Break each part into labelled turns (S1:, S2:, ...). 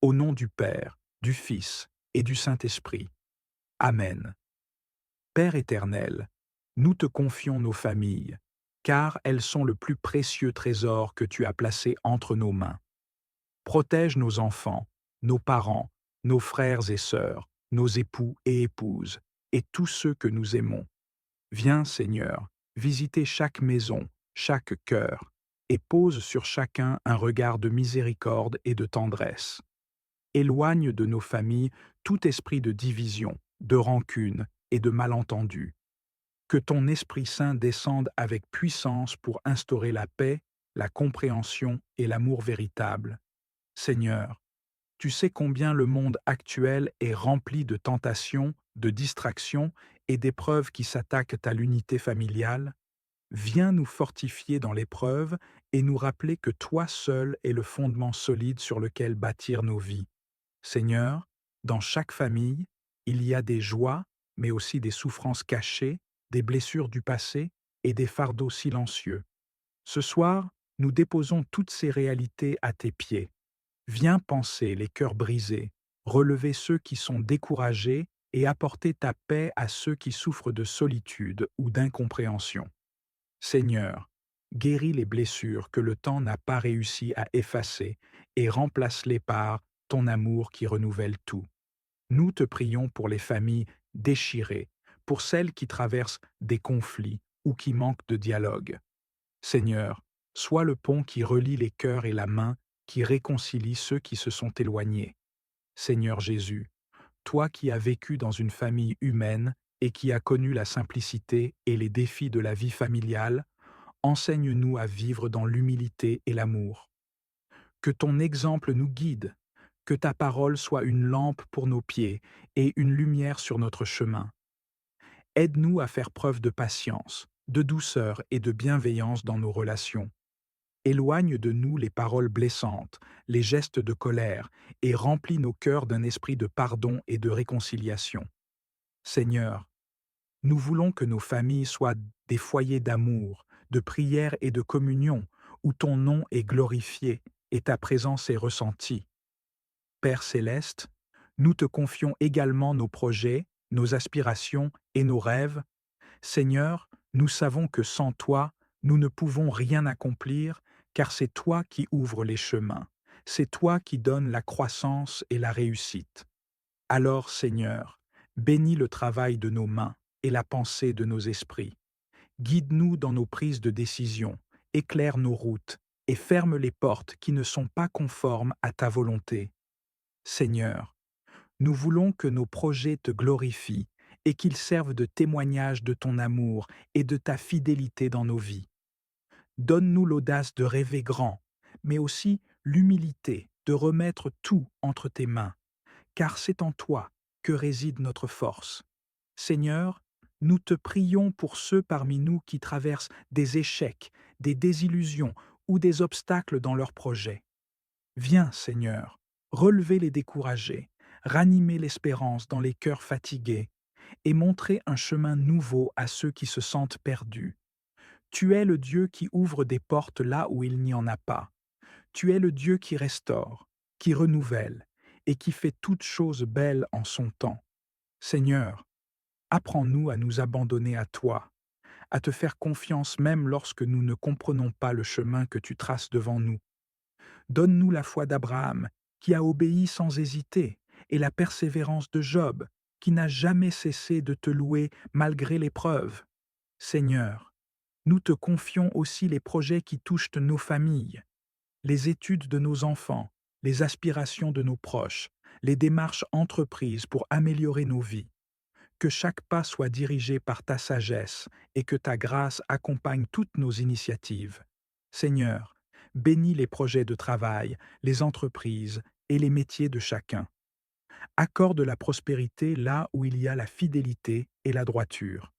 S1: Au nom du Père, du Fils et du Saint-Esprit. Amen. Père éternel, nous te confions nos familles, car elles sont le plus précieux trésor que tu as placé entre nos mains. Protège nos enfants, nos parents, nos frères et sœurs, nos époux et épouses, et tous ceux que nous aimons. Viens, Seigneur, visiter chaque maison, chaque cœur, et pose sur chacun un regard de miséricorde et de tendresse. Éloigne de nos familles tout esprit de division, de rancune et de malentendu. Que ton Esprit Saint descende avec puissance pour instaurer la paix, la compréhension et l'amour véritable. Seigneur, tu sais combien le monde actuel est rempli de tentations, de distractions et d'épreuves qui s'attaquent à l'unité familiale. Viens nous fortifier dans l'épreuve et nous rappeler que toi seul es le fondement solide sur lequel bâtir nos vies. Seigneur, dans chaque famille, il y a des joies, mais aussi des souffrances cachées, des blessures du passé et des fardeaux silencieux. Ce soir, nous déposons toutes ces réalités à tes pieds. Viens panser les cœurs brisés, relever ceux qui sont découragés et apporter ta paix à ceux qui souffrent de solitude ou d'incompréhension. Seigneur, guéris les blessures que le temps n'a pas réussi à effacer et remplace-les par ton amour qui renouvelle tout. Nous te prions pour les familles déchirées, pour celles qui traversent des conflits ou qui manquent de dialogue. Seigneur, sois le pont qui relie les cœurs et la main, qui réconcilie ceux qui se sont éloignés. Seigneur Jésus, toi qui as vécu dans une famille humaine et qui as connu la simplicité et les défis de la vie familiale, enseigne-nous à vivre dans l'humilité et l'amour. Que ton exemple nous guide, que ta parole soit une lampe pour nos pieds et une lumière sur notre chemin. Aide-nous à faire preuve de patience, de douceur et de bienveillance dans nos relations. Éloigne de nous les paroles blessantes, les gestes de colère, et remplis nos cœurs d'un esprit de pardon et de réconciliation. Seigneur, nous voulons que nos familles soient des foyers d'amour, de prière et de communion, où ton nom est glorifié et ta présence est ressentie. Père céleste, nous te confions également nos projets, nos aspirations et nos rêves. Seigneur, nous savons que sans toi, nous ne pouvons rien accomplir, car c'est toi qui ouvres les chemins, c'est toi qui donnes la croissance et la réussite. Alors, Seigneur, bénis le travail de nos mains et la pensée de nos esprits. Guide-nous dans nos prises de décision, éclaire nos routes et ferme les portes qui ne sont pas conformes à ta volonté. Seigneur, nous voulons que nos projets te glorifient et qu'ils servent de témoignage de ton amour et de ta fidélité dans nos vies. Donne-nous l'audace de rêver grand, mais aussi l'humilité de remettre tout entre tes mains, car c'est en toi que réside notre force. Seigneur, nous te prions pour ceux parmi nous qui traversent des échecs, des désillusions ou des obstacles dans leurs projets. Viens, Seigneur, relever les découragés, ranimer l'espérance dans les cœurs fatigués et montrer un chemin nouveau à ceux qui se sentent perdus. Tu es le Dieu qui ouvre des portes là où il n'y en a pas. Tu es le Dieu qui restaure, qui renouvelle et qui fait toutes choses belles en son temps. Seigneur, apprends-nous à nous abandonner à toi, à te faire confiance même lorsque nous ne comprenons pas le chemin que tu traces devant nous. Donne-nous la foi d'Abraham, qui a obéi sans hésiter, et la persévérance de Job, qui n'a jamais cessé de te louer malgré l'épreuve. Seigneur, nous te confions aussi les projets qui touchent nos familles, les études de nos enfants, les aspirations de nos proches, les démarches entreprises pour améliorer nos vies. Que chaque pas soit dirigé par ta sagesse et que ta grâce accompagne toutes nos initiatives. Seigneur, bénis les projets de travail, les entreprises et les métiers de chacun. Accorde la prospérité là où il y a la fidélité et la droiture.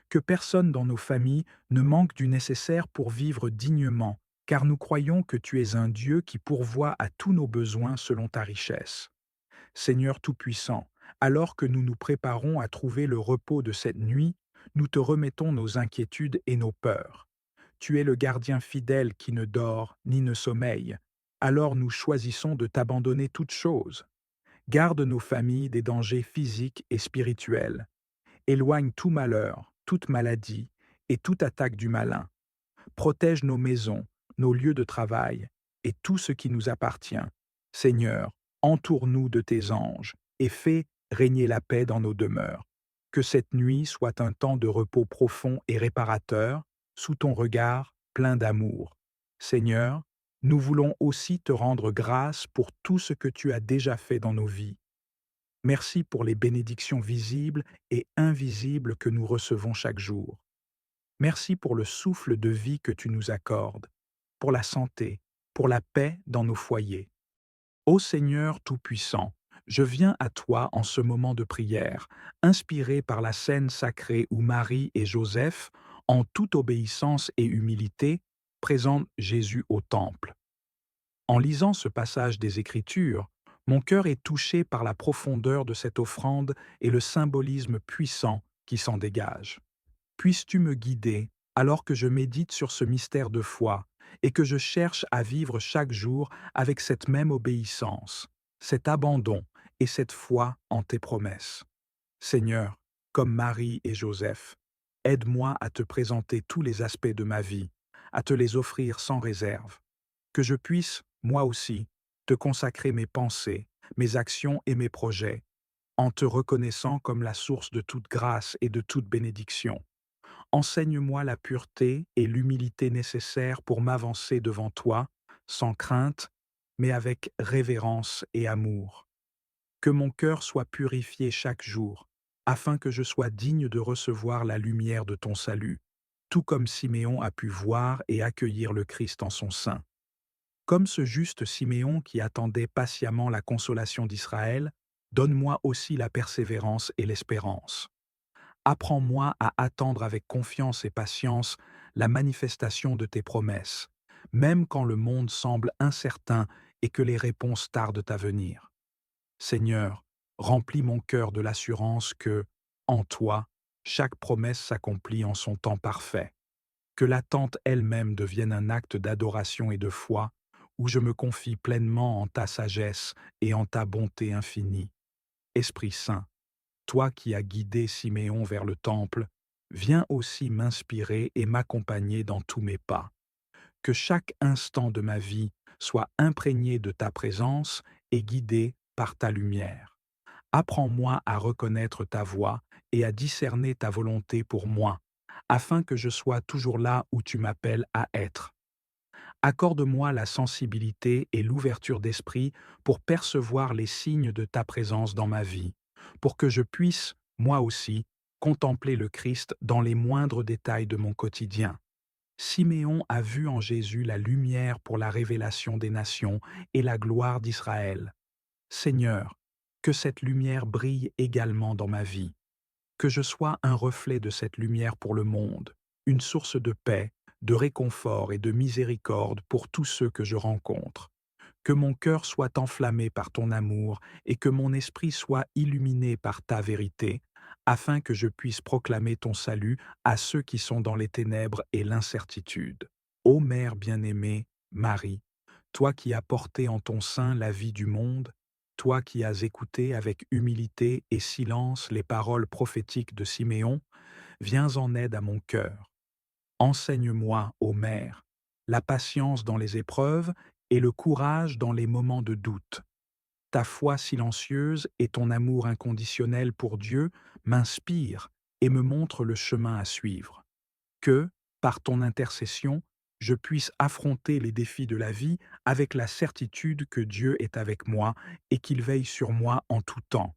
S1: Que personne dans nos familles ne manque du nécessaire pour vivre dignement, car nous croyons que tu es un Dieu qui pourvoit à tous nos besoins selon ta richesse. Seigneur Tout-Puissant, alors que nous nous préparons à trouver le repos de cette nuit, nous te remettons nos inquiétudes et nos peurs. Tu es le gardien fidèle qui ne dort ni ne sommeille. alors nous choisissons de t'abandonner toutes choses. Garde nos familles des dangers physiques et spirituels. Éloigne tout malheur, toute maladie et toute attaque du malin. Protège nos maisons, nos lieux de travail et tout ce qui nous appartient. Seigneur, entoure-nous de tes anges et fais régner la paix dans nos demeures. Que cette nuit soit un temps de repos profond et réparateur, sous ton regard plein d'amour. Seigneur, nous voulons aussi te rendre grâce pour tout ce que tu as déjà fait dans nos vies. Merci pour les bénédictions visibles et invisibles que nous recevons chaque jour. Merci pour le souffle de vie que tu nous accordes, pour la santé, pour la paix dans nos foyers. Ô Seigneur Tout-Puissant, je viens à toi en ce moment de prière, inspiré par la scène sacrée où Marie et Joseph, en toute obéissance et humilité, présentent Jésus au temple. En lisant ce passage des Écritures, mon cœur est touché par la profondeur de cette offrande et le symbolisme puissant qui s'en dégage. Puisses-tu me guider alors que je médite sur ce mystère de foi et que je cherche à vivre chaque jour avec cette même obéissance, cet abandon et cette foi en tes promesses. Seigneur, comme Marie et Joseph, aide-moi à te présenter tous les aspects de ma vie, à te les offrir sans réserve. Que je puisse, moi aussi, te consacrer mes pensées, mes actions et mes projets, en te reconnaissant comme la source de toute grâce et de toute bénédiction. Enseigne-moi la pureté et l'humilité nécessaires pour m'avancer devant toi, sans crainte, mais avec révérence et amour. Que mon cœur soit purifié chaque jour, afin que je sois digne de recevoir la lumière de ton salut, tout comme Siméon a pu voir et accueillir le Christ en son sein. Comme ce juste Siméon qui attendait patiemment la consolation d'Israël, donne-moi aussi la persévérance et l'espérance. Apprends-moi à attendre avec confiance et patience la manifestation de tes promesses, même quand le monde semble incertain et que les réponses tardent à venir. Seigneur, remplis mon cœur de l'assurance que, en toi, chaque promesse s'accomplit en son temps parfait. Que l'attente elle-même devienne un acte d'adoration et de foi, où je me confie pleinement en ta sagesse et en ta bonté infinie. Esprit Saint, toi qui as guidé Siméon vers le temple, viens aussi m'inspirer et m'accompagner dans tous mes pas. Que chaque instant de ma vie soit imprégné de ta présence et guidé par ta lumière. Apprends-moi à reconnaître ta voix et à discerner ta volonté pour moi, afin que je sois toujours là où tu m'appelles à être. Accorde-moi la sensibilité et l'ouverture d'esprit pour percevoir les signes de ta présence dans ma vie, pour que je puisse, moi aussi, contempler le Christ dans les moindres détails de mon quotidien. Siméon a vu en Jésus la lumière pour la révélation des nations et la gloire d'Israël. Seigneur, que cette lumière brille également dans ma vie, que je sois un reflet de cette lumière pour le monde, une source de paix, de réconfort et de miséricorde pour tous ceux que je rencontre. Que mon cœur soit enflammé par ton amour et que mon esprit soit illuminé par ta vérité, afin que je puisse proclamer ton salut à ceux qui sont dans les ténèbres et l'incertitude. Ô Mère bien-aimée, Marie, toi qui as porté en ton sein la vie du monde, toi qui as écouté avec humilité et silence les paroles prophétiques de Siméon, viens en aide à mon cœur. Enseigne-moi, ô Mère, la patience dans les épreuves et le courage dans les moments de doute. Ta foi silencieuse et ton amour inconditionnel pour Dieu m'inspirent et me montrent le chemin à suivre. Que, par ton intercession, je puisse affronter les défis de la vie avec la certitude que Dieu est avec moi et qu'il veille sur moi en tout temps.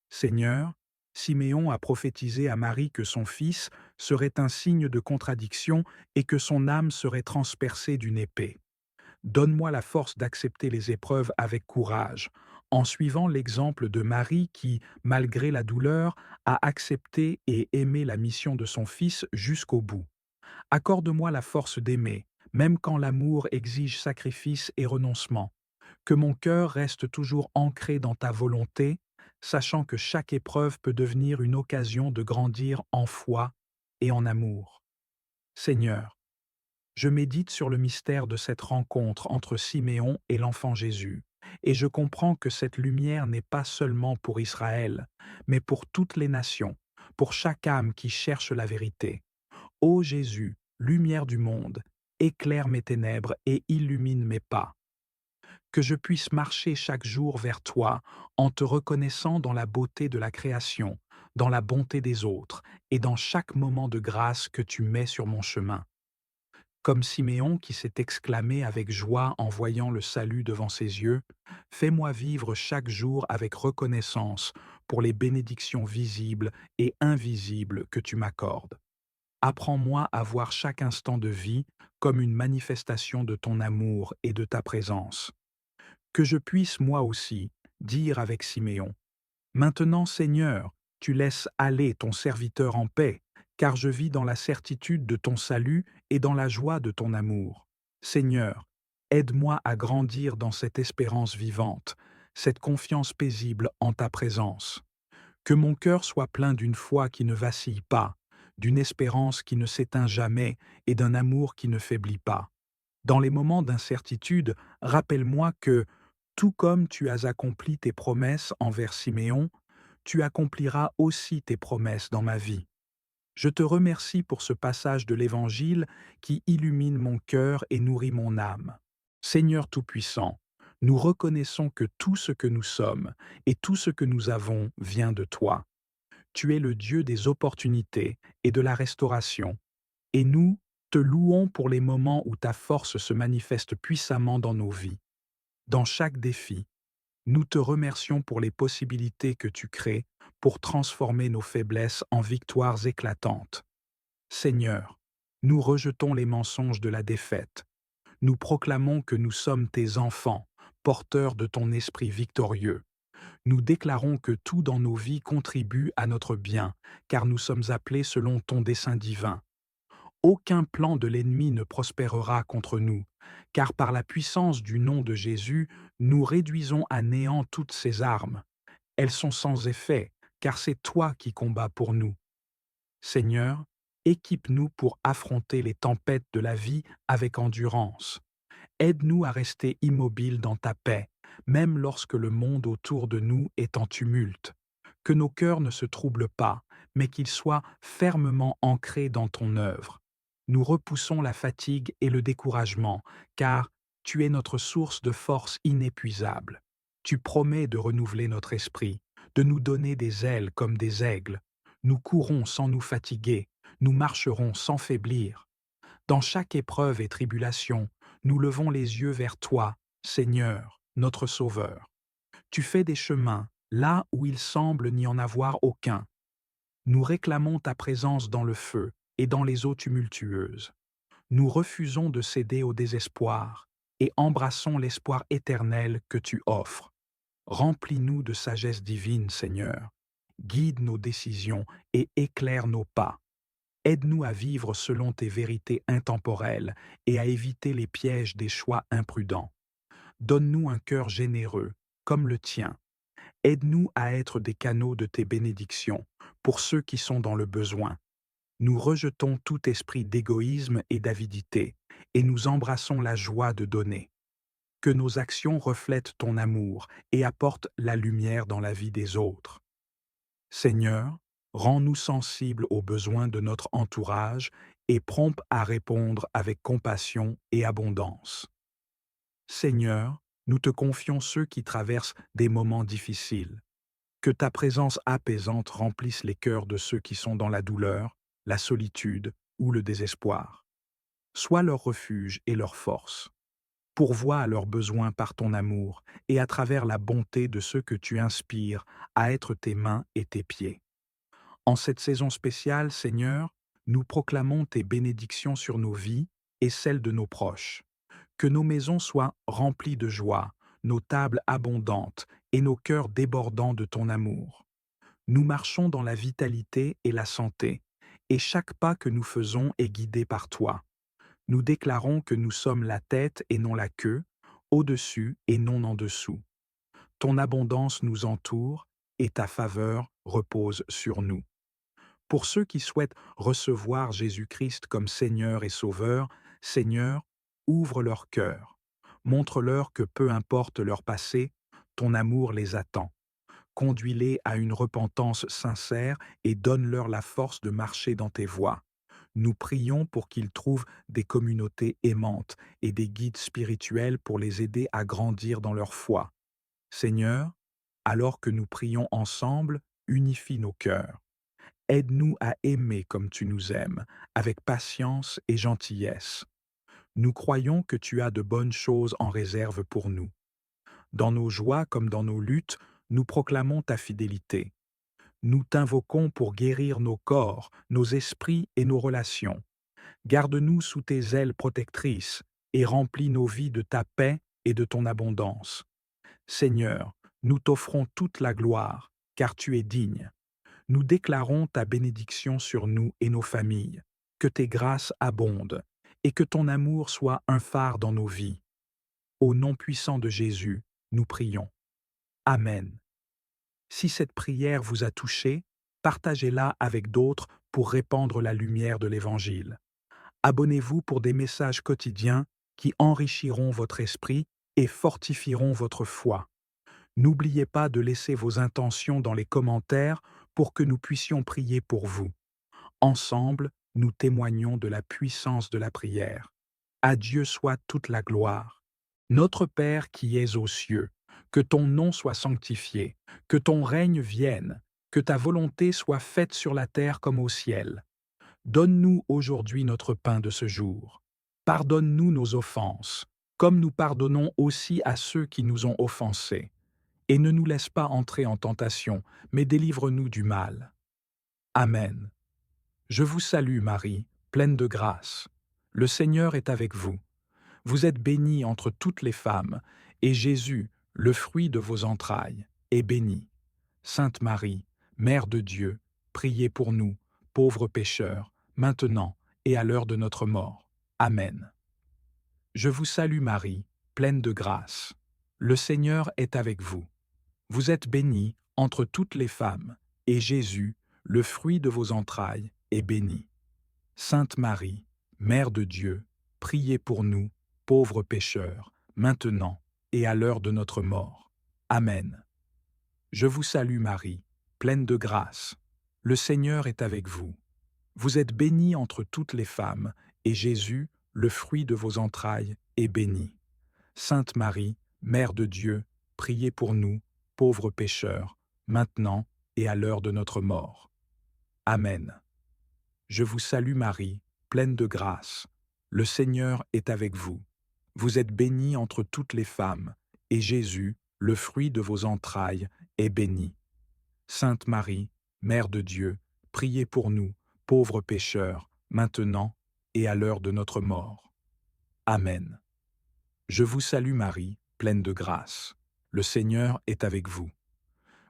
S1: Seigneur, Siméon a prophétisé à Marie que son fils serait un signe de contradiction et que son âme serait transpercée d'une épée. Donne-moi la force d'accepter les épreuves avec courage, en suivant l'exemple de Marie qui, malgré la douleur, a accepté et aimé la mission de son fils jusqu'au bout. Accorde-moi la force d'aimer, même quand l'amour exige sacrifice et renoncement. Que mon cœur reste toujours ancré dans ta volonté, sachant que chaque épreuve peut devenir une occasion de grandir en foi et en amour. Seigneur, Je médite sur le mystère de cette rencontre entre Siméon et l'enfant Jésus, et je comprends que cette lumière n'est pas seulement pour Israël, mais pour toutes les nations, pour chaque âme qui cherche la vérité. Ô Jésus, lumière du monde, éclaire mes ténèbres et illumine mes pas. Que je puisse marcher chaque jour vers toi en te reconnaissant dans la beauté de la création, dans la bonté des autres et dans chaque moment de grâce que tu mets sur mon chemin. Comme Siméon qui s'est exclamé avec joie en voyant le salut devant ses yeux, fais-moi vivre chaque jour avec reconnaissance pour les bénédictions visibles et invisibles que tu m'accordes. Apprends-moi à voir chaque instant de vie comme une manifestation de ton amour et de ta présence. Que je puisse moi aussi dire avec Siméon, maintenant Seigneur, tu laisses aller ton serviteur en paix, car je vis dans la certitude de ton salut et dans la joie de ton amour. Seigneur, aide-moi à grandir dans cette espérance vivante, cette confiance paisible en ta présence. Que mon cœur soit plein d'une foi qui ne vacille pas, d'une espérance qui ne s'éteint jamais et d'un amour qui ne faiblit pas. Dans les moments d'incertitude, rappelle-moi que, tout comme tu as accompli tes promesses envers Siméon, tu accompliras aussi tes promesses dans ma vie. Je te remercie pour ce passage de l'Évangile qui illumine mon cœur et nourrit mon âme. Seigneur Tout-Puissant, nous reconnaissons que tout ce que nous sommes et tout ce que nous avons vient de toi. Tu es le Dieu des opportunités et de la restauration, et nous te louons pour les moments où ta force se manifeste puissamment dans nos vies. Dans chaque défi, nous te remercions pour les possibilités que tu crées pour transformer nos faiblesses en victoires éclatantes. Seigneur, nous rejetons les mensonges de la défaite. Nous proclamons que nous sommes tes enfants, porteurs de ton esprit victorieux. Nous déclarons que tout dans nos vies contribue à notre bien, car nous sommes appelés selon ton dessein divin. Aucun plan de l'ennemi ne prospérera contre nous, car par la puissance du nom de Jésus, nous réduisons à néant toutes ces armes. Elles sont sans effet, car c'est toi qui combats pour nous. Seigneur, équipe-nous pour affronter les tempêtes de la vie avec endurance. Aide-nous à rester immobiles dans ta paix, même lorsque le monde autour de nous est en tumulte. Que nos cœurs ne se troublent pas, mais qu'ils soient fermement ancrés dans ton œuvre. Nous repoussons la fatigue et le découragement, car tu es notre source de force inépuisable. Tu promets de renouveler notre esprit, de nous donner des ailes comme des aigles. Nous courrons sans nous fatiguer, nous marcherons sans faiblir. Dans chaque épreuve et tribulation, nous levons les yeux vers toi, Seigneur, notre Sauveur. Tu fais des chemins là où il semble n'y en avoir aucun. Nous réclamons ta présence dans le feu et dans les eaux tumultueuses. Nous refusons de céder au désespoir et embrassons l'espoir éternel que tu offres. Remplis-nous de sagesse divine, Seigneur. Guide nos décisions et éclaire nos pas. Aide-nous à vivre selon tes vérités intemporelles et à éviter les pièges des choix imprudents. Donne-nous un cœur généreux, comme le tien. Aide-nous à être des canaux de tes bénédictions pour ceux qui sont dans le besoin. Nous rejetons tout esprit d'égoïsme et d'avidité et nous embrassons la joie de donner. Que nos actions reflètent ton amour et apportent la lumière dans la vie des autres. Seigneur, rends-nous sensibles aux besoins de notre entourage et prompts à répondre avec compassion et abondance. Seigneur, nous te confions ceux qui traversent des moments difficiles. Que ta présence apaisante remplisse les cœurs de ceux qui sont dans la douleur, la solitude ou le désespoir. Sois leur refuge et leur force. Pourvois à leurs besoins par ton amour et à travers la bonté de ceux que tu inspires à être tes mains et tes pieds. En cette saison spéciale, Seigneur, nous proclamons tes bénédictions sur nos vies et celles de nos proches. Que nos maisons soient remplies de joie, nos tables abondantes et nos cœurs débordants de ton amour. Nous marchons dans la vitalité et la santé, et chaque pas que nous faisons est guidé par toi. Nous déclarons que nous sommes la tête et non la queue, au-dessus et non en dessous. Ton abondance nous entoure et ta faveur repose sur nous. Pour ceux qui souhaitent recevoir Jésus-Christ comme Seigneur et Sauveur, Seigneur, ouvre leur cœur. Montre-leur que peu importe leur passé, ton amour les attend. Conduis-les à une repentance sincère et donne-leur la force de marcher dans tes voies. Nous prions pour qu'ils trouvent des communautés aimantes et des guides spirituels pour les aider à grandir dans leur foi. Seigneur, alors que nous prions ensemble, unifie nos cœurs. Aide-nous à aimer comme tu nous aimes, avec patience et gentillesse. Nous croyons que tu as de bonnes choses en réserve pour nous. Dans nos joies comme dans nos luttes, nous proclamons ta fidélité. Nous t'invoquons pour guérir nos corps, nos esprits et nos relations. Garde-nous sous tes ailes protectrices et remplis nos vies de ta paix et de ton abondance. Seigneur, nous t'offrons toute la gloire, car tu es digne. Nous déclarons ta bénédiction sur nous et nos familles, que tes grâces abondent et que ton amour soit un phare dans nos vies. Au nom puissant de Jésus, nous prions. Amen. Si cette prière vous a touché, partagez-la avec d'autres pour répandre la lumière de l'Évangile. Abonnez-vous pour des messages quotidiens qui enrichiront votre esprit et fortifieront votre foi. N'oubliez pas de laisser vos intentions dans les commentaires pour que nous puissions prier pour vous. Ensemble, nous témoignons de la puissance de la prière. À Dieu soit toute la gloire. Notre Père qui es aux cieux, que ton nom soit sanctifié, que ton règne vienne, que ta volonté soit faite sur la terre comme au ciel. Donne-nous aujourd'hui notre pain de ce jour. Pardonne-nous nos offenses, comme nous pardonnons aussi à ceux qui nous ont offensés. Et ne nous laisse pas entrer en tentation, mais délivre-nous du mal. Amen. Je vous salue Marie, pleine de grâce. Le Seigneur est avec vous. Vous êtes bénie entre toutes les femmes, et Jésus, le fruit de vos entrailles, est béni. Sainte Marie, Mère de Dieu, priez pour nous, pauvres pécheurs, maintenant et à l'heure de notre mort. Amen. Je vous salue Marie, pleine de grâce. Le Seigneur est avec vous. Vous êtes bénie entre toutes les femmes, et Jésus, le fruit de vos entrailles, est béni. Sainte Marie, Mère de Dieu, priez pour nous, pauvres pécheurs, maintenant et à l'heure de notre mort. Amen. Je vous salue Marie, pleine de grâce. Le Seigneur est avec vous. Vous êtes bénie entre toutes les femmes, et Jésus, le fruit de vos entrailles, est béni. Sainte Marie, Mère de Dieu, priez pour nous, pauvres pécheurs, maintenant et à l'heure de notre mort. Amen. Je vous salue Marie, pleine de grâce. Le Seigneur est avec vous. Vous êtes bénie entre toutes les femmes, et Jésus, le fruit de vos entrailles, est béni. Sainte Marie, Mère de Dieu, priez pour nous, pauvres pécheurs, maintenant et à l'heure de notre mort. Amen. Je vous salue Marie, pleine de grâce. Le Seigneur est avec vous.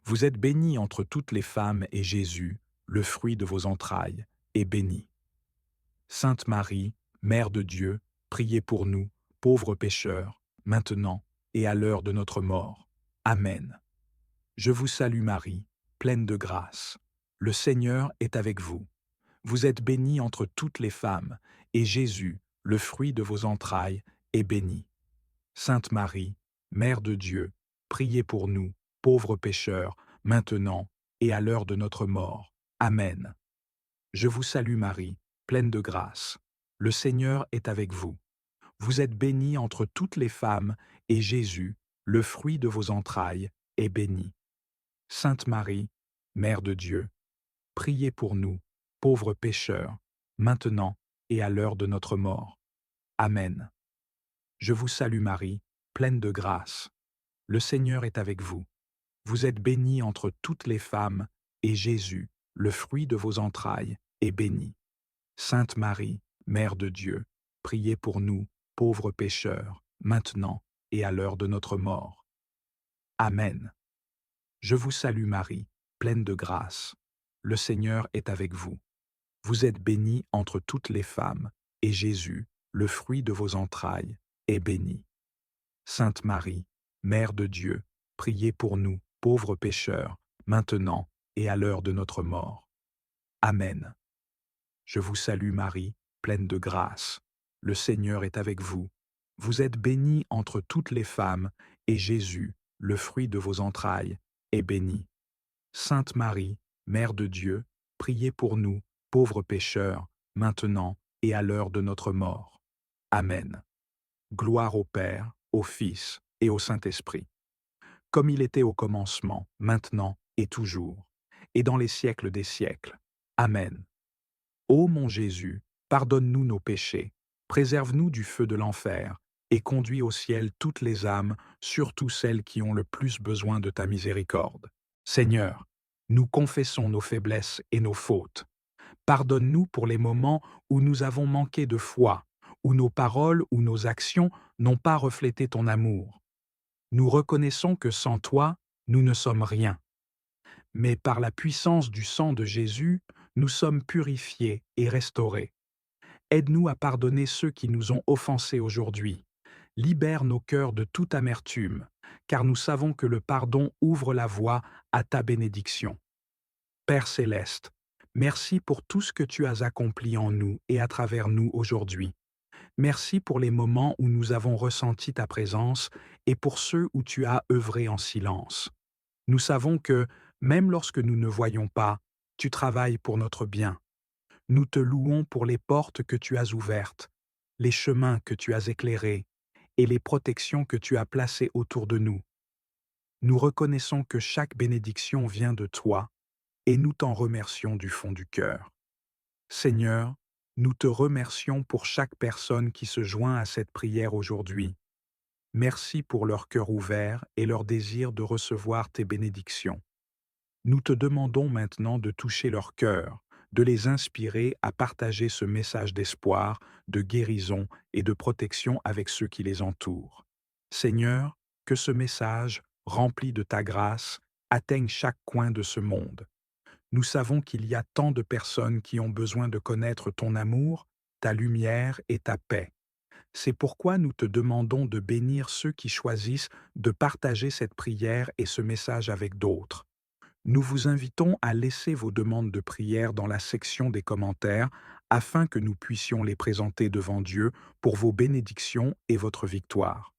S1: Vous êtes bénie entre toutes les femmes, et Jésus, le fruit de vos entrailles, est béni. Sainte Marie, Mère de Dieu, priez pour nous, pauvres pécheurs, maintenant et à l'heure de notre mort. Amen. Je vous salue Marie, pleine de grâce. Le Seigneur est avec vous. Vous êtes bénie entre toutes les femmes, et Jésus, le fruit de vos entrailles, est béni. Sainte Marie, Mère de Dieu, priez pour nous, pauvres pécheurs, maintenant et à l'heure de notre mort. Amen. Je vous salue Marie, pleine de grâce. Le Seigneur est avec vous. Vous êtes bénie entre toutes les femmes, et Jésus, le fruit de vos entrailles, est béni. Sainte Marie, Mère de Dieu, priez pour nous, pauvres pécheurs, maintenant et à l'heure de notre mort. Amen. Je vous salue Marie, pleine de grâce. Le Seigneur est avec vous. Vous êtes bénie entre toutes les femmes, et Jésus, le fruit de vos entrailles, est béni. Sainte Marie, Mère de Dieu, priez pour nous, pauvres pécheurs, maintenant et à l'heure de notre mort. Amen. Je vous salue Marie, pleine de grâce. Le Seigneur est avec vous. Vous êtes bénie entre toutes les femmes, et Jésus, le fruit de vos entrailles, est béni. Sainte Marie, Mère de Dieu, priez pour nous, pauvres pécheurs, maintenant et à l'heure de notre mort. Amen. Je vous salue Marie, pleine de grâce. le Seigneur est avec vous. Vous êtes bénie entre toutes les femmes, et Jésus, le fruit de vos entrailles, est béni. Sainte Marie, Mère de Dieu, priez pour nous, pauvres pécheurs, maintenant et à l'heure de notre mort. Amen. Gloire au Père, au Fils et au Saint-Esprit, comme il était au commencement, maintenant et toujours, et dans les siècles des siècles. Amen. Ô mon Jésus, pardonne-nous nos péchés, préserve-nous du feu de l'enfer, et conduis au ciel toutes les âmes, surtout celles qui ont le plus besoin de ta miséricorde. Seigneur, nous confessons nos faiblesses et nos fautes. Pardonne-nous pour les moments où nous avons manqué de foi, où nos paroles ou nos actions n'ont pas reflété ton amour. Nous reconnaissons que sans toi, nous ne sommes rien. Mais par la puissance du sang de Jésus, nous sommes purifiés et restaurés. Aide-nous à pardonner ceux qui nous ont offensés aujourd'hui. Libère nos cœurs de toute amertume, car nous savons que le pardon ouvre la voie à ta bénédiction. Père céleste, merci pour tout ce que tu as accompli en nous et à travers nous aujourd'hui. Merci pour les moments où nous avons ressenti ta présence et pour ceux où tu as œuvré en silence. Nous savons que, même lorsque nous ne voyons pas, tu travailles pour notre bien. Nous te louons pour les portes que tu as ouvertes, les chemins que tu as éclairés et les protections que tu as placées autour de nous. Nous reconnaissons que chaque bénédiction vient de toi et nous t'en remercions du fond du cœur. Seigneur, nous te remercions pour chaque personne qui se joint à cette prière aujourd'hui. Merci pour leur cœur ouvert et leur désir de recevoir tes bénédictions. Nous te demandons maintenant de toucher leur cœur, de les inspirer à partager ce message d'espoir, de guérison et de protection avec ceux qui les entourent. Seigneur, que ce message, rempli de ta grâce, atteigne chaque coin de ce monde. Nous savons qu'il y a tant de personnes qui ont besoin de connaître ton amour, ta lumière et ta paix. C'est pourquoi nous te demandons de bénir ceux qui choisissent de partager cette prière et ce message avec d'autres. Nous vous invitons à laisser vos demandes de prière dans la section des commentaires afin que nous puissions les présenter devant Dieu pour vos bénédictions et votre victoire.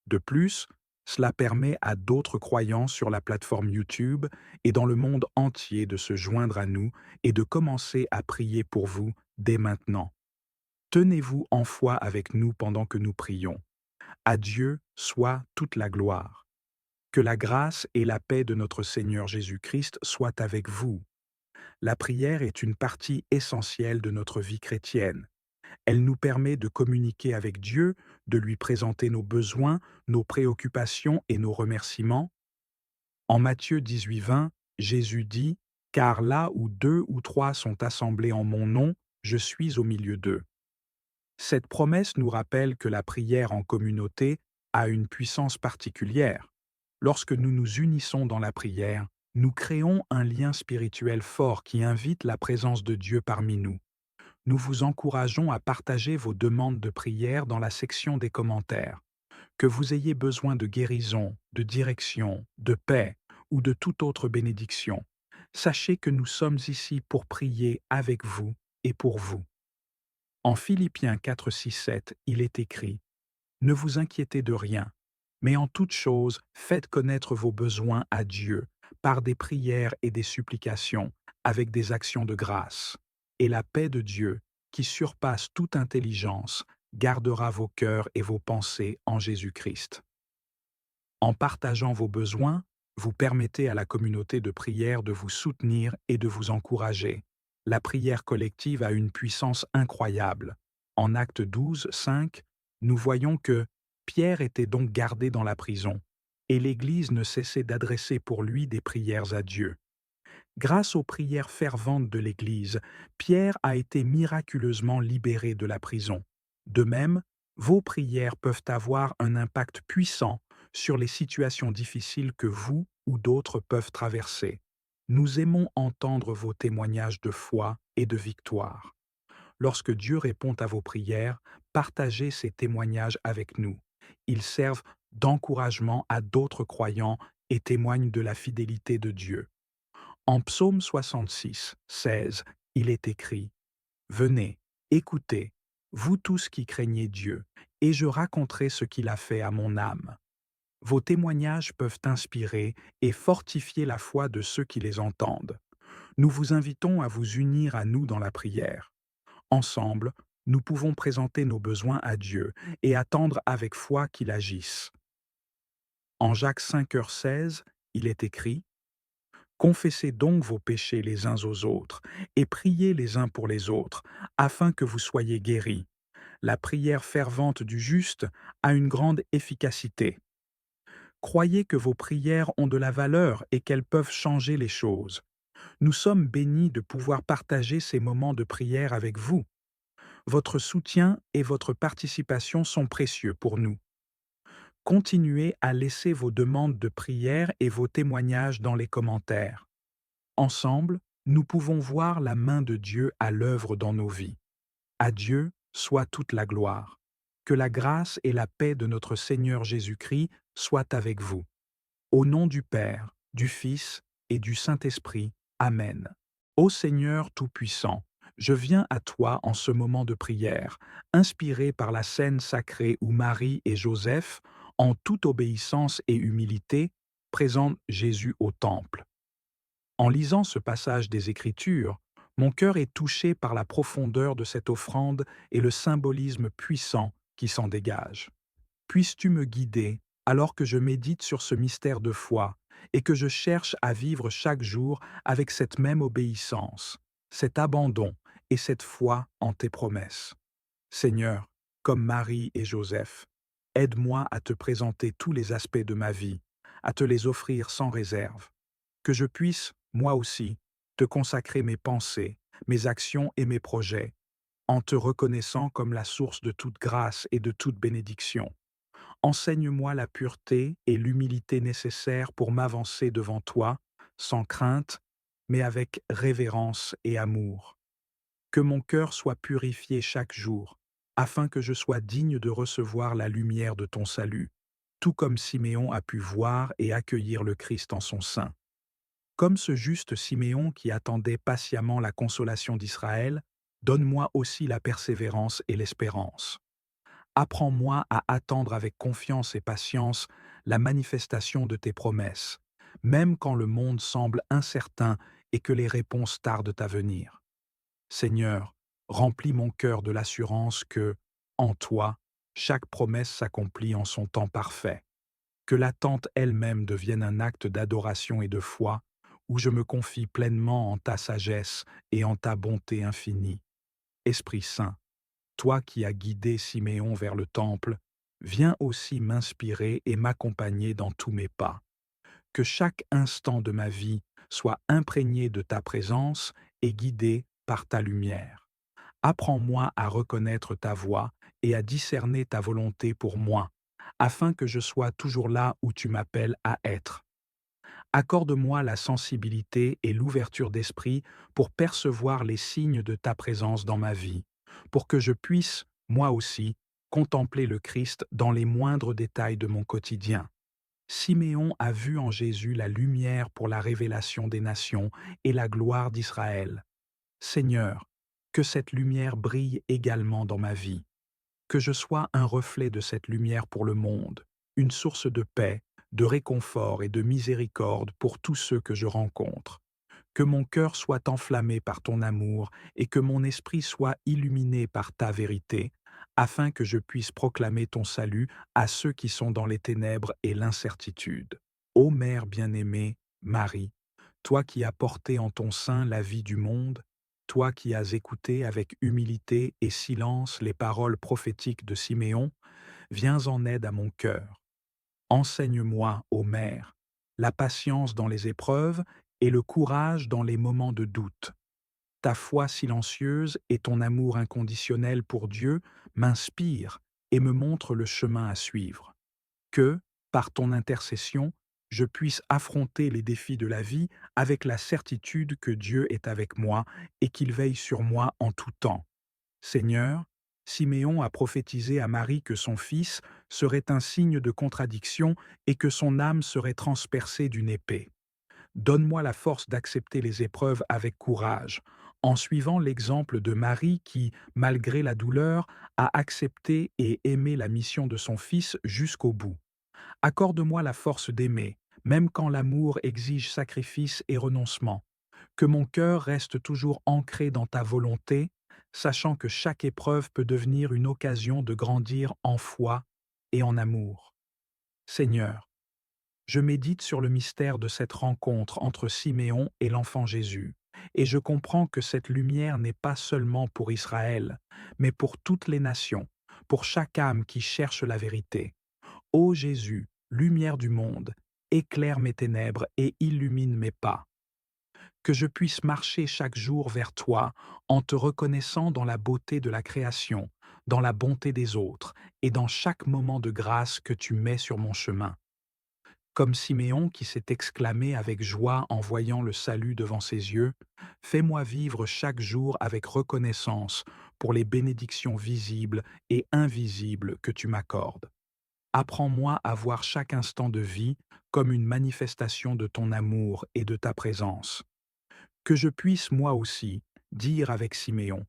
S1: De plus, cela permet à d'autres croyants sur la plateforme YouTube et dans le monde entier de se joindre à nous et de commencer à prier pour vous dès maintenant. Tenez-vous en foi avec nous pendant que nous prions. À Dieu soit toute la gloire. Que la grâce et la paix de notre Seigneur Jésus-Christ soient avec vous. La prière est une partie essentielle de notre vie chrétienne. Elle nous permet de communiquer avec Dieu, de lui présenter nos besoins, nos préoccupations et nos remerciements. En Matthieu 18:20, Jésus dit « Car là où 2 ou 3 sont assemblés en mon nom, je suis au milieu d'eux. » Cette promesse nous rappelle que la prière en communauté a une puissance particulière. Lorsque nous nous unissons dans la prière, nous créons un lien spirituel fort qui invite la présence de Dieu parmi nous. Nous vous encourageons à partager vos demandes de prière dans la section des commentaires. Que vous ayez besoin de guérison, de direction, de paix ou de toute autre bénédiction, sachez que nous sommes ici pour prier avec vous et pour vous. En Philippiens 4, 6, 7, il est écrit « Ne vous inquiétez de rien, mais en toute chose, faites connaître vos besoins à Dieu par des prières et des supplications, avec des actions de grâce. Et la paix de Dieu, qui surpasse toute intelligence, gardera vos cœurs et vos pensées en Jésus-Christ. » En partageant vos besoins, vous permettez à la communauté de prière de vous soutenir et de vous encourager. La prière collective a une puissance incroyable. En Actes 12, 5, nous voyons que Pierre était donc gardé dans la prison, et l'Église ne cessait d'adresser pour lui des prières à Dieu. Grâce aux prières ferventes de l'Église, Pierre a été miraculeusement libéré de la prison. De même, vos prières peuvent avoir un impact puissant sur les situations difficiles que vous ou d'autres peuvent traverser. Nous aimons entendre vos témoignages de foi et de victoire. Lorsque Dieu répond à vos prières, partagez ces témoignages avec nous. Ils servent d'encouragement à d'autres croyants et témoignent de la fidélité de Dieu. En Psaume 66, 16, il est écrit « Venez, écoutez, vous tous qui craignez Dieu, et je raconterai ce qu'il a fait à mon âme. Vos témoignages peuvent inspirer et fortifier la foi de ceux qui les entendent. Nous vous invitons à vous unir à nous dans la prière. Ensemble, nous pouvons présenter nos besoins à Dieu et attendre avec foi qu'il agisse. En Jacques 5h16, il est écrit: Confessez donc vos péchés les uns aux autres et priez les uns pour les autres, afin que vous soyez guéris. La prière fervente du juste a une grande efficacité. Croyez que vos prières ont de la valeur et qu'elles peuvent changer les choses. Nous sommes bénis de pouvoir partager ces moments de prière avec vous. Votre soutien et votre participation sont précieux pour nous. Continuez à laisser vos demandes de prière et vos témoignages dans les commentaires. Ensemble, nous pouvons voir la main de Dieu à l'œuvre dans nos vies. À Dieu soit toute la gloire. Que la grâce et la paix de notre Seigneur Jésus-Christ soient avec vous. Au nom du Père, du Fils et du Saint-Esprit. Amen. Ô Seigneur Tout-Puissant, je viens à toi en ce moment de prière, inspiré par la scène sacrée où Marie et Joseph, en toute obéissance et humilité, présentent Jésus au temple. En lisant ce passage des Écritures, mon cœur est touché par la profondeur de cette offrande et le symbolisme puissant qui s'en dégage. Puisses-tu me guider alors que je médite sur ce mystère de foi et que je cherche à vivre chaque jour avec cette même obéissance, cet abandon et cette foi en tes promesses. Seigneur, comme Marie et Joseph, aide-moi à te présenter tous les aspects de ma vie, à te les offrir sans réserve. Que je puisse, moi aussi, te consacrer mes pensées, mes actions et mes projets, en te reconnaissant comme la source de toute grâce et de toute bénédiction. Enseigne-moi la pureté et l'humilité nécessaires pour m'avancer devant toi, sans crainte, mais avec révérence et amour. Que mon cœur soit purifié chaque jour, afin que je sois digne de recevoir la lumière de ton salut, tout comme Siméon a pu voir et accueillir le Christ en son sein. Comme ce juste Siméon qui attendait patiemment la consolation d'Israël, donne-moi aussi la persévérance et l'espérance. Apprends-moi à attendre avec confiance et patience la manifestation de tes promesses, même quand le monde semble incertain et que les réponses tardent à venir. Seigneur, remplis mon cœur de l'assurance que, en toi, chaque promesse s'accomplit en son temps parfait. Que l'attente elle-même devienne un acte d'adoration et de foi, où je me confie pleinement en ta sagesse et en ta bonté infinie. Esprit Saint, toi qui as guidé Siméon vers le temple, viens aussi m'inspirer et m'accompagner dans tous mes pas. Que chaque instant de ma vie soit imprégné de ta présence et guidé par ta lumière. Apprends-moi à reconnaître ta voix et à discerner ta volonté pour moi, afin que je sois toujours là où tu m'appelles à être. Accorde-moi la sensibilité et l'ouverture d'esprit pour percevoir les signes de ta présence dans ma vie, pour que je puisse, moi aussi, contempler le Christ dans les moindres détails de mon quotidien. Siméon a vu en Jésus la lumière pour la révélation des nations et la gloire d'Israël. Seigneur, que cette lumière brille également dans ma vie, que je sois un reflet de cette lumière pour le monde, une source de paix, de réconfort et de miséricorde pour tous ceux que je rencontre. Que mon cœur soit enflammé par ton amour et que mon esprit soit illuminé par ta vérité, afin que je puisse proclamer ton salut à ceux qui sont dans les ténèbres et l'incertitude. Ô Mère bien-aimée, Marie, toi qui as porté en ton sein la vie du monde, toi qui as écouté avec humilité et silence les paroles prophétiques de Siméon, viens en aide à mon cœur. Enseigne-moi, ô Mère, la patience dans les épreuves et le courage dans les moments de doute. Ta foi silencieuse et ton amour inconditionnel pour Dieu m'inspirent et me montrent le chemin à suivre. Que, par ton intercession, je puisse affronter les défis de la vie avec la certitude que Dieu est avec moi et qu'il veille sur moi en tout temps. Seigneur, Siméon a prophétisé à Marie que son fils serait un signe de contradiction et que son âme serait transpercée d'une épée. Donne-moi la force d'accepter les épreuves avec courage, en suivant l'exemple de Marie qui, malgré la douleur, a accepté et aimé la mission de son Fils jusqu'au bout. Accorde-moi la force d'aimer, même quand l'amour exige sacrifice et renoncement. Que mon cœur reste toujours ancré dans ta volonté, sachant que chaque épreuve peut devenir une occasion de grandir en foi et en amour. Seigneur, je médite sur le mystère de cette rencontre entre Siméon et l'enfant Jésus, et je comprends que cette lumière n'est pas seulement pour Israël, mais pour toutes les nations, pour chaque âme qui cherche la vérité. Ô Jésus, lumière du monde, éclaire mes ténèbres et illumine mes pas. Que je puisse marcher chaque jour vers toi en te reconnaissant dans la beauté de la création, dans la bonté des autres et dans chaque moment de grâce que tu mets sur mon chemin. Comme Siméon qui s'est exclamé avec joie en voyant le salut devant ses yeux, fais-moi vivre chaque jour avec reconnaissance pour les bénédictions visibles et invisibles que tu m'accordes. Apprends-moi à voir chaque instant de vie comme une manifestation de ton amour et de ta présence. Que je puisse moi aussi dire avec Siméon,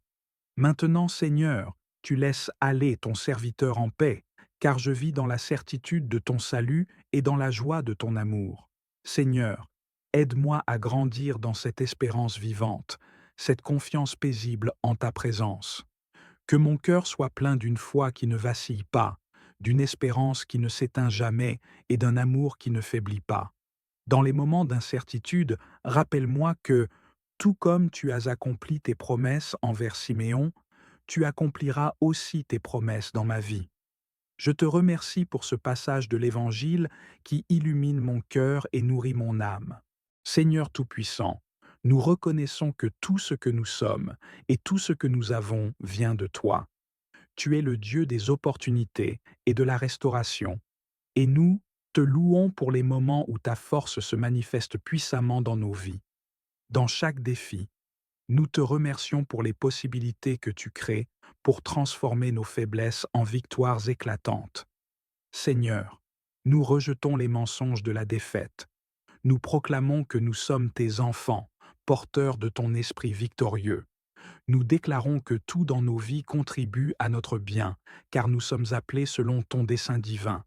S1: maintenant Seigneur, tu laisses aller ton serviteur en paix, car je vis dans la certitude de ton salut et dans la joie de ton amour. Seigneur, aide-moi à grandir dans cette espérance vivante, cette confiance paisible en ta présence. Que mon cœur soit plein d'une foi qui ne vacille pas, d'une espérance qui ne s'éteint jamais et d'un amour qui ne faiblit pas. Dans les moments d'incertitude, rappelle-moi que, tout comme tu as accompli tes promesses envers Siméon, tu accompliras aussi tes promesses dans ma vie. Je te remercie pour ce passage de l'Évangile qui illumine mon cœur et nourrit mon âme. Seigneur Tout-Puissant, nous reconnaissons que tout ce que nous sommes et tout ce que nous avons vient de toi. Tu es le Dieu des opportunités et de la restauration, et nous te louons pour les moments où ta force se manifeste puissamment dans nos vies. Dans chaque défi, nous te remercions pour les possibilités que tu crées pour transformer nos faiblesses en victoires éclatantes. Seigneur, nous rejetons les mensonges de la défaite. Nous proclamons que nous sommes tes enfants, porteurs de ton esprit victorieux. Nous déclarons que tout dans nos vies contribue à notre bien, car nous sommes appelés selon ton dessein divin.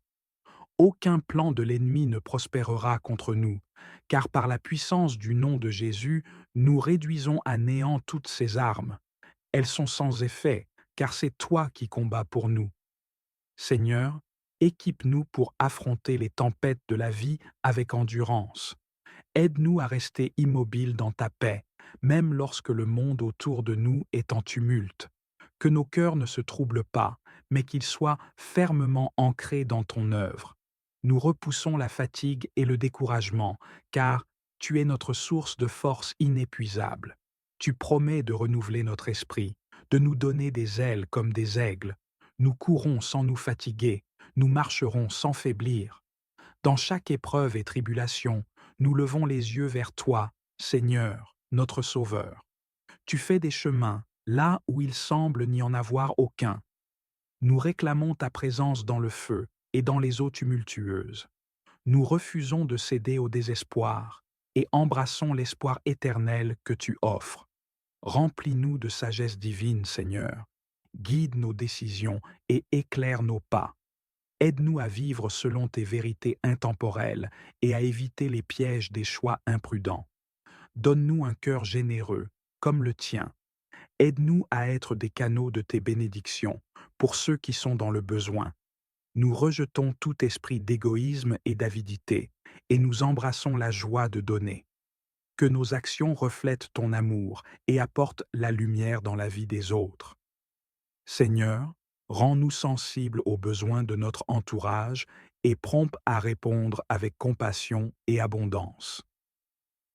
S1: Aucun plan de l'ennemi ne prospérera contre nous, car par la puissance du nom de Jésus, nous réduisons à néant toutes ces armes. Elles sont sans effet, car c'est toi qui combats pour nous. Seigneur, équipe-nous pour affronter les tempêtes de la vie avec endurance. Aide-nous à rester immobiles dans ta paix, même lorsque le monde autour de nous est en tumulte. Que nos cœurs ne se troublent pas, mais qu'ils soient fermement ancrés dans ton œuvre. Nous repoussons la fatigue et le découragement, car tu es notre source de force inépuisable. Tu promets de renouveler notre esprit, de nous donner des ailes comme des aigles. Nous courrons sans nous fatiguer, nous marcherons sans faiblir. Dans chaque épreuve et tribulation, nous levons les yeux vers toi, Seigneur, notre Sauveur. Tu fais des chemins là où il semble n'y en avoir aucun. Nous réclamons ta présence dans le feu et dans les eaux tumultueuses. Nous refusons de céder au désespoir et embrassons l'espoir éternel que tu offres. Remplis-nous de sagesse divine, Seigneur. Guide nos décisions et éclaire nos pas. Aide-nous à vivre selon tes vérités intemporelles et à éviter les pièges des choix imprudents. Donne-nous un cœur généreux, comme le tien. Aide-nous à être des canaux de tes bénédictions pour ceux qui sont dans le besoin. Nous rejetons tout esprit d'égoïsme et d'avidité et nous embrassons la joie de donner. Que nos actions reflètent ton amour et apportent la lumière dans la vie des autres. Seigneur, rends-nous sensibles aux besoins de notre entourage et prompts à répondre avec compassion et abondance.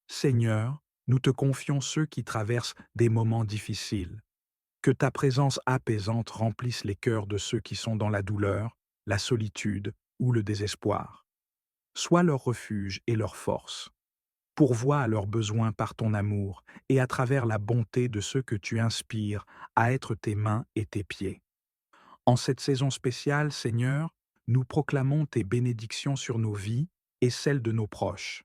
S1: Seigneur, nous te confions ceux qui traversent des moments difficiles. Que ta présence apaisante remplisse les cœurs de ceux qui sont dans la douleur, la solitude ou le désespoir. Sois leur refuge et leur force. Pourvois à leurs besoins par ton amour et à travers la bonté de ceux que tu inspires à être tes mains et tes pieds. En cette saison spéciale, Seigneur, nous proclamons tes bénédictions sur nos vies et celles de nos proches.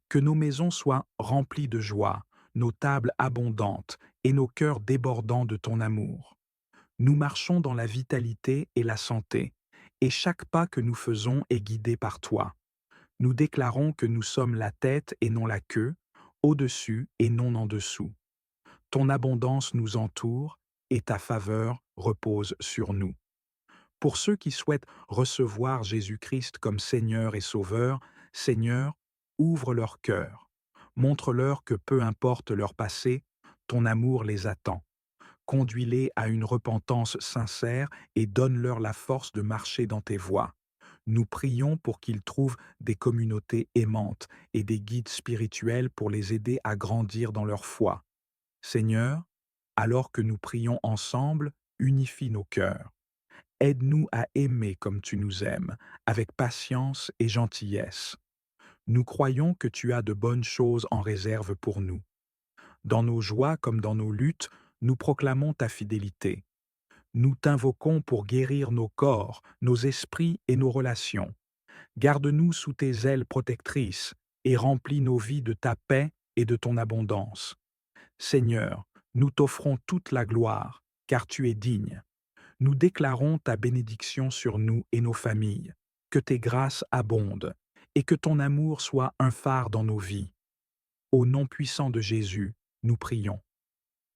S1: Que nos maisons soient remplies de joie, nos tables abondantes et nos cœurs débordants de ton amour. Nous marchons dans la vitalité et la santé, et chaque pas que nous faisons est guidé par toi. Nous déclarons que nous sommes la tête et non la queue, au-dessus et non en dessous. Ton abondance nous entoure, et ta faveur repose sur nous. Pour ceux qui souhaitent recevoir Jésus-Christ comme Seigneur et Sauveur, Seigneur, ouvre leur cœur. Montre-leur que peu importe leur passé, ton amour les attend. Conduis-les à une repentance sincère et donne-leur la force de marcher dans tes voies. Nous prions pour qu'ils trouvent des communautés aimantes et des guides spirituels pour les aider à grandir dans leur foi. Seigneur, alors que nous prions ensemble, unifie nos cœurs. Aide-nous à aimer comme tu nous aimes, avec patience et gentillesse. Nous croyons que tu as de bonnes choses en réserve pour nous. Dans nos joies comme dans nos luttes, nous proclamons ta fidélité. Nous t'invoquons pour guérir nos corps, nos esprits et nos relations. Garde-nous sous tes ailes protectrices et remplis nos vies de ta paix et de ton abondance. Seigneur, nous t'offrons toute la gloire, car tu es digne. Nous déclarons ta bénédiction sur nous et nos familles, que tes grâces abondent et que ton amour soit un phare dans nos vies. Au nom puissant de Jésus, nous prions.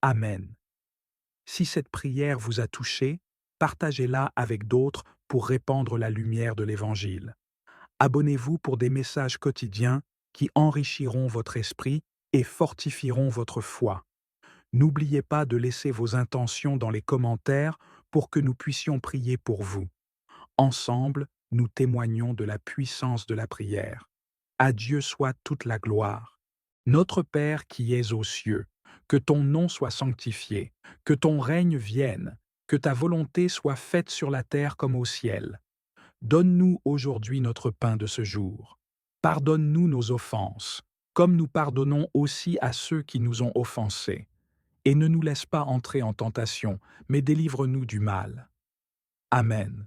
S1: Amen. Si cette prière vous a touché, partagez-la avec d'autres pour répandre la lumière de l'Évangile. Abonnez-vous pour des messages quotidiens qui enrichiront votre esprit et fortifieront votre foi. N'oubliez pas de laisser vos intentions dans les commentaires pour que nous puissions prier pour vous. Ensemble, nous témoignons de la puissance de la prière. À Dieu soit toute la gloire. Notre Père qui es aux cieux, que ton nom soit sanctifié, que ton règne vienne, que ta volonté soit faite sur la terre comme au ciel. Donne-nous aujourd'hui notre pain de ce jour. Pardonne-nous nos offenses, comme nous pardonnons aussi à ceux qui nous ont offensés. Et ne nous laisse pas entrer en tentation, mais délivre-nous du mal. Amen.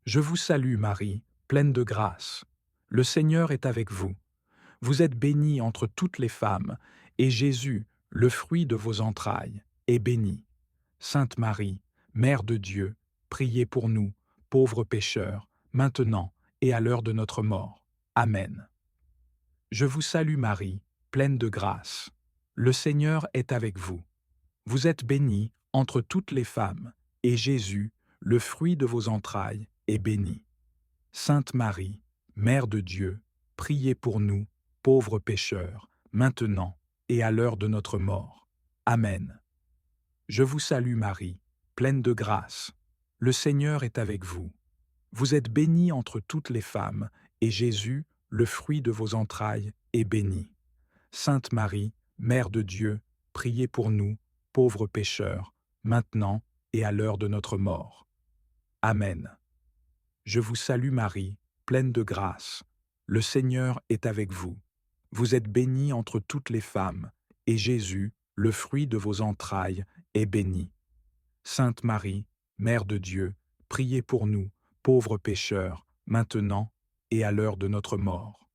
S1: Je vous salue Marie, pleine de grâce. Le Seigneur est avec vous. Vous êtes bénie entre toutes les femmes, et Jésus, le fruit de vos entrailles, est béni. Sainte Marie, Mère de Dieu, priez pour nous, pauvres pécheurs, maintenant et à l'heure de notre mort. Amen. Je vous salue Marie, pleine de grâce. Le Seigneur est avec vous. Vous êtes bénie entre toutes les femmes, et Jésus, le fruit de vos entrailles, est béni. Sainte Marie, Mère de Dieu, priez pour nous, pauvres pécheurs, maintenant et à l'heure de notre mort. Amen. Je vous salue Marie, pleine de grâce. Le Seigneur est avec vous. Vous êtes bénie entre toutes les femmes, et Jésus, le fruit de vos entrailles, est béni. Sainte Marie, Mère de Dieu, priez pour nous, pauvres pécheurs, maintenant et à l'heure de notre mort. Amen. Je vous salue Marie, pleine de grâce. Le Seigneur est avec vous. Vous êtes bénie entre toutes les femmes, et Jésus, le fruit de vos entrailles, est béni. Sainte Marie, Mère de Dieu, priez pour nous, pauvres pécheurs, maintenant et à l'heure de notre mort.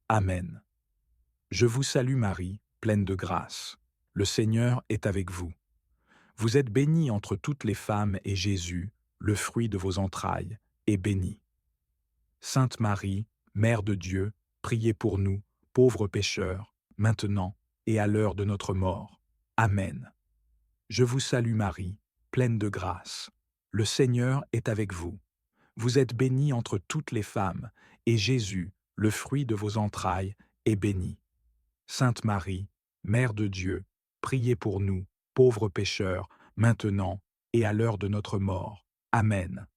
S1: Amen. Je vous salue Marie, pleine de grâce. Le Seigneur est avec vous. Vous êtes bénie entre toutes les femmes, et Jésus, le fruit de vos entrailles, est béni. Sainte Marie, Mère de Dieu, priez pour nous, pauvres pécheurs, maintenant et à l'heure de notre mort. Amen. Je vous salue Marie, pleine de grâce. Le Seigneur est avec vous. Vous êtes bénie entre toutes les femmes, et Jésus, le fruit de vos entrailles, est béni. Sainte Marie, Mère de Dieu, priez pour nous, pauvres pécheurs, maintenant et à l'heure de notre mort. Amen.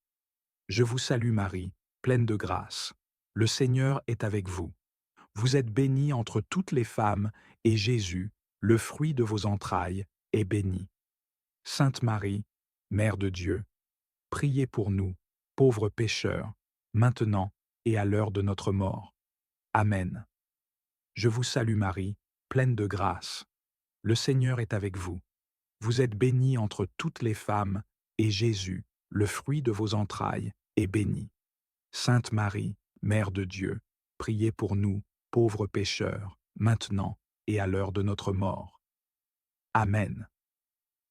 S1: Je vous salue Marie, pleine de grâce. Le Seigneur est avec vous. Vous êtes bénie entre toutes les femmes, et Jésus, le fruit de vos entrailles, est béni. Sainte Marie, Mère de Dieu, priez pour nous, pauvres pécheurs, maintenant et à l'heure de notre mort. Amen. Je vous salue Marie, pleine de grâce. Le Seigneur est avec vous. Vous êtes bénie entre toutes les femmes, et Jésus, le fruit de vos entrailles, est béni. Sainte Marie, Mère de Dieu, priez pour nous, pauvres pécheurs, maintenant et à l'heure de notre mort. Amen.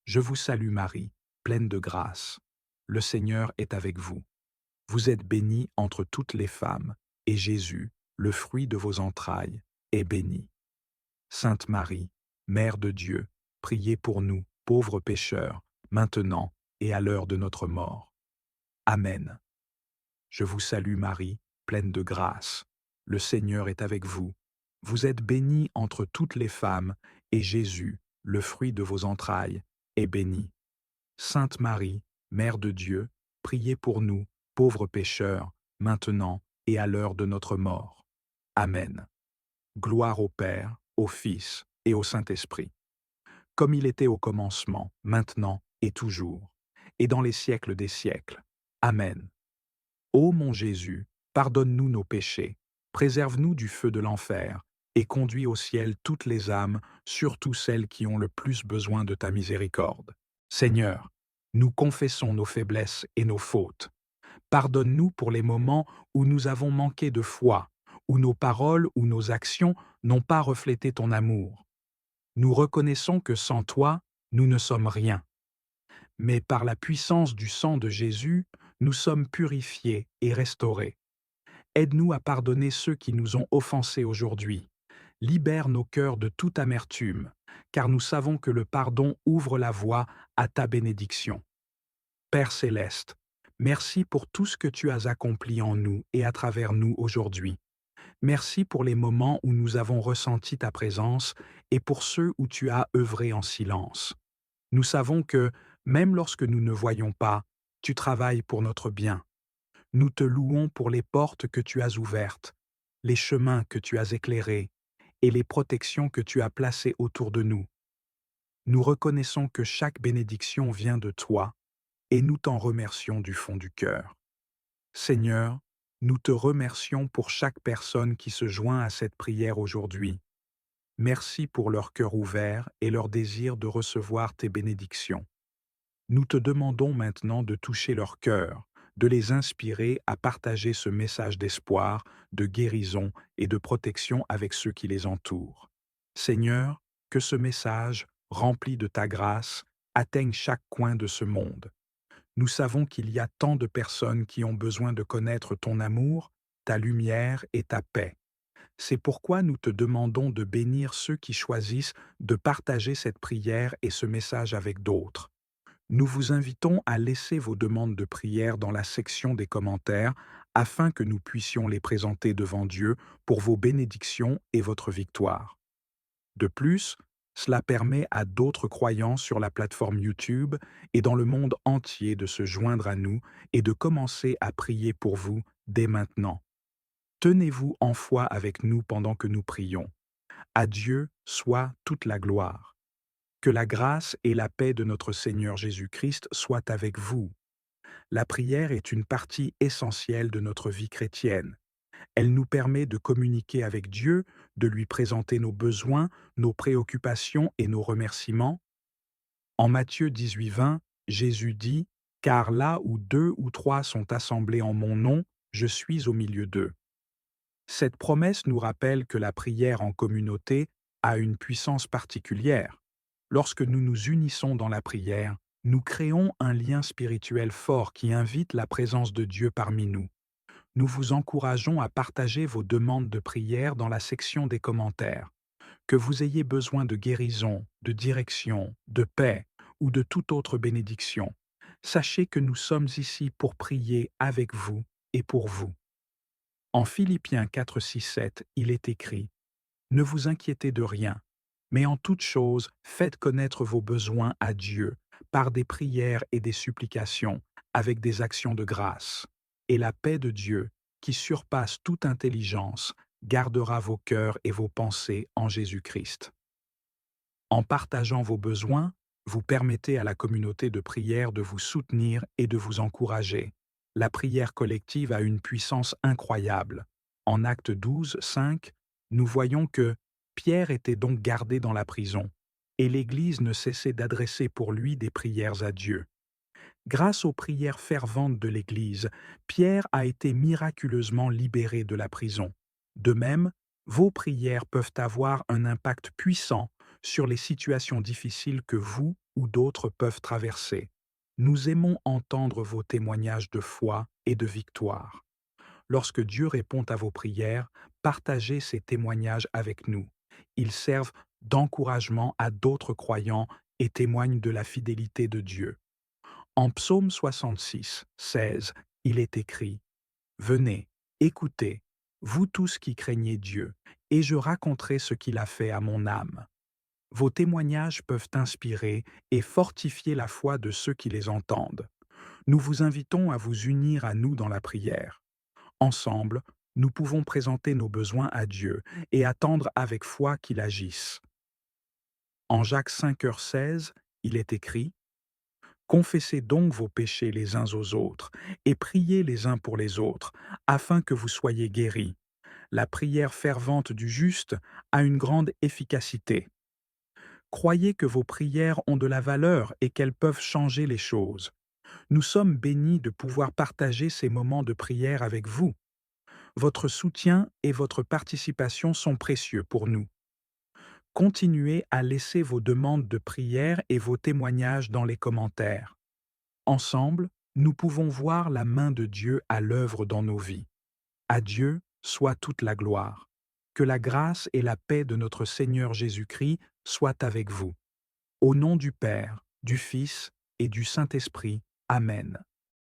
S1: Je vous salue Marie, pleine de grâce. Le Seigneur est avec vous. Vous êtes bénie entre toutes les femmes, et Jésus, le fruit de vos entrailles, est béni. Sainte Marie, Mère de Dieu, priez pour nous, pauvres pécheurs, maintenant et à l'heure de notre mort. Amen. Je vous salue Marie, pleine de grâce. Le Seigneur est avec vous. Vous êtes bénie entre toutes les femmes, et Jésus, le fruit de vos entrailles, est béni. Sainte Marie, Mère de Dieu, priez pour nous, pauvres pécheurs, maintenant et à l'heure de notre mort. Amen. Gloire au Père, au Fils et au Saint-Esprit, comme il était au commencement, maintenant et toujours, et dans les siècles des siècles. Amen. Ô mon Jésus, pardonne-nous nos péchés, préserve-nous du feu de l'enfer, et conduis au ciel toutes les âmes, surtout celles qui ont le plus besoin de ta miséricorde. Seigneur, nous confessons nos faiblesses et nos fautes. Pardonne-nous pour les moments où nous avons manqué de foi, où nos paroles ou nos actions n'ont pas reflété ton amour. Nous reconnaissons que sans toi, nous ne sommes rien. Mais par la puissance du sang de Jésus, nous sommes purifiés et restaurés. Aide-nous à pardonner ceux qui nous ont offensés aujourd'hui. Libère nos cœurs de toute amertume, car nous savons que le pardon ouvre la voie à ta bénédiction. Père céleste, merci pour tout ce que tu as accompli en nous et à travers nous aujourd'hui. Merci pour les moments où nous avons ressenti ta présence et pour ceux où tu as œuvré en silence. Nous savons que, même lorsque nous ne voyons pas, tu travailles pour notre bien. Nous te louons pour les portes que tu as ouvertes, les chemins que tu as éclairés et les protections que tu as placées autour de nous. Nous reconnaissons que chaque bénédiction vient de toi et nous t'en remercions du fond du cœur. Seigneur, nous te remercions pour chaque personne qui se joint à cette prière aujourd'hui. Merci pour leur cœur ouvert et leur désir de recevoir tes bénédictions. Nous te demandons maintenant de toucher leur cœur, de les inspirer à partager ce message d'espoir, de guérison et de protection avec ceux qui les entourent. Seigneur, que ce message, rempli de ta grâce, atteigne chaque coin de ce monde. Nous savons qu'il y a tant de personnes qui ont besoin de connaître ton amour, ta lumière et ta paix. C'est pourquoi nous te demandons de bénir ceux qui choisissent de partager cette prière et ce message avec d'autres. Nous vous invitons à laisser vos demandes de prière dans la section des commentaires afin que nous puissions les présenter devant Dieu pour vos bénédictions et votre victoire. De plus, cela permet à d'autres croyants sur la plateforme YouTube et dans le monde entier de se joindre à nous et de commencer à prier pour vous dès maintenant. Tenez-vous en foi avec nous pendant que nous prions. À Dieu soit toute la gloire. Que la grâce et la paix de notre Seigneur Jésus-Christ soient avec vous. La prière est une partie essentielle de notre vie chrétienne. Elle nous permet de communiquer avec Dieu, de lui présenter nos besoins, nos préoccupations et nos remerciements. En Matthieu 18:20, Jésus dit « Car là où 2 ou 3 sont assemblés en mon nom, je suis au milieu d'eux. » Cette promesse nous rappelle que la prière en communauté a une puissance particulière. Lorsque nous nous unissons dans la prière, nous créons un lien spirituel fort qui invite la présence de Dieu parmi nous. Nous vous encourageons à partager vos demandes de prière dans la section des commentaires. Que vous ayez besoin de guérison, de direction, de paix ou de toute autre bénédiction, sachez que nous sommes ici pour prier avec vous et pour vous. En Philippiens 4, 6, 7, il est écrit « Ne vous inquiétez de rien, mais en toute chose, faites connaître vos besoins à Dieu par des prières et des supplications, avec des actions de grâce. Et la paix de Dieu, qui surpasse toute intelligence, gardera vos cœurs et vos pensées en Jésus-Christ. » En partageant vos besoins, vous permettez à la communauté de prière de vous soutenir et de vous encourager. La prière collective a une puissance incroyable. En Actes 12, 5, nous voyons que Pierre était donc gardé dans la prison, et l'Église ne cessait d'adresser pour lui des prières à Dieu. Grâce aux prières ferventes de l'Église, Pierre a été miraculeusement libéré de la prison. De même, vos prières peuvent avoir un impact puissant sur les situations difficiles que vous ou d'autres peuvent traverser. Nous aimons entendre vos témoignages de foi et de victoire. Lorsque Dieu répond à vos prières, partagez ces témoignages avec nous. Ils servent d'encouragement à d'autres croyants et témoignent de la fidélité de Dieu. En Psaume 66, 16, il est écrit: Venez, écoutez, vous tous qui craignez Dieu, et je raconterai ce qu'il a fait à mon âme. Vos témoignages peuvent inspirer et fortifier la foi de ceux qui les entendent. Nous vous invitons à vous unir à nous dans la prière. Ensemble, nous pouvons présenter nos besoins à Dieu et attendre avec foi qu'il agisse. En Jacques 5h16, il est écrit: Confessez donc vos péchés les uns aux autres et priez les uns pour les autres, afin que vous soyez guéris. La prière fervente du juste a une grande efficacité. Croyez que vos prières ont de la valeur et qu'elles peuvent changer les choses. Nous sommes bénis de pouvoir partager ces moments de prière avec vous. Votre soutien et votre participation sont précieux pour nous. Continuez à laisser vos demandes de prière et vos témoignages dans les commentaires. Ensemble, nous pouvons voir la main de Dieu à l'œuvre dans nos vies. À Dieu soit toute la gloire. Que la grâce et la paix de notre Seigneur Jésus-Christ soient avec vous. Au nom du Père, du Fils et du Saint-Esprit. Amen.